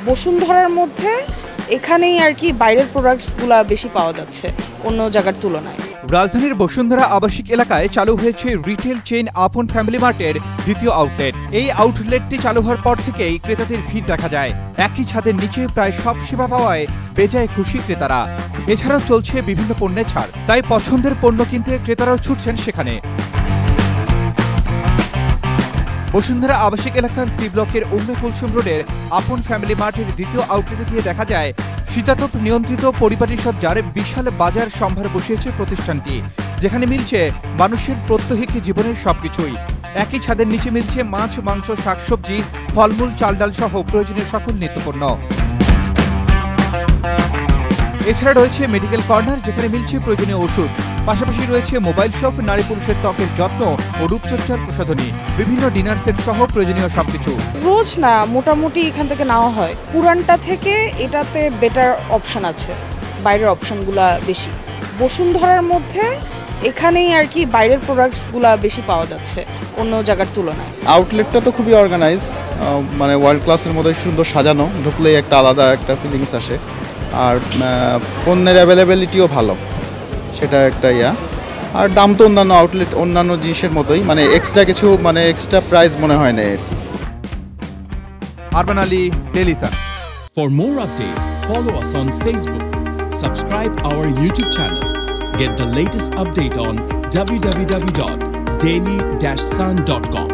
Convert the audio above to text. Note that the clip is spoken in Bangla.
বসুন্ধরার মধ্যে এখানেই আর কি বাইরের প্রোডাক্টসগুলো বেশি পাওয়া যাচ্ছে অন্য জায়গার তুলনায়। রাজধানীর বসুন্ধরা আবাসিক এলাকায় চালু হয়েছে রিটেল চেইন আপন ফ্যামিলি মার্টের দ্বিতীয় আউটলেট। এই আউটলেটটি চালু হওয়ার পর থেকেই ক্রেতাদের ভিড় দেখা যায়। একই ছাদের নিচে প্রায় সব সেবা পাওয়ায় বেজায় খুশি ক্রেতারা। এছাড়াও চলছে বিভিন্ন পণ্যের ছাড়, তাই পছন্দের পণ্য কিনতে ক্রেতারাও ছুটছেন সেখানে। বসুন্ধরা আবাসিক এলাকার সি ব্লকের উম্মে কুলসুম রোডের আপন ফ্যামিলি মার্টের দ্বিতীয় আউটলেটে গিয়ে দেখা যায় শীতাতপ নিয়ন্ত্রিত পরিপাটি সজ্জার বিশাল বাজার সম্ভার বসিয়েছে প্রতিষ্ঠানটি, যেখানে মিলছে মানুষের প্রত্যহিক জীবনের সবকিছুই। একই ছাদের নিচে মিলছে মাছ, মাংস, শাকসবজি, ফলমূল, চাল ডাল সহ প্রয়োজনীয় সকল নিত্যপণ্য। এছাড়া রয়েছে মেডিকেল কর্নার, যেখানে মিলছে প্রয়োজনীয় ওষুধ। পাশাপাশি রয়েছে মোবাইল শপ, নারী পুরুষের ত্বকের যত্ন ও রূপচর্চার প্রসাধনী, বিভিন্ন ডিনার সেট সহ প্রয়োজনীয় সবকিছু। রোজ না, মোটামুটি এখান থেকে নেওয়া হয়। পুরানটা থেকে এটাতে বেটার অপশন আছে, বাইরের অপশনগুলা বেশি। বসুন্ধরার মধ্যে এখানেই আর কি বাইরের প্রোডাক্টসগুলো বেশি পাওয়া যাচ্ছে অন্য জায়গার তুলনায়। আউটলেটটা তো খুবই অর্গানাইজ, মানে ওয়ার্ল্ড ক্লাসের মধ্যে সুন্দর সাজানো, ঢুকলেই একটা আলাদা একটা ফিলিংস আসে। আর পণ্যের অ্যাভেলেবিলিটিও ভালো, সেটা একটা আর দাম তো অন্যান্য আউটলেট অন্যান্য জিনিসের মতোই, মানে এক্সট্রা কিছু মানে এক্সট্রা প্রাইস মনে হয় না আর কি। Arman Ali, Daily Sun. For more updates, follow us on Facebook, subscribe our YouTube channel, get the latest update on www.daily-sun.com.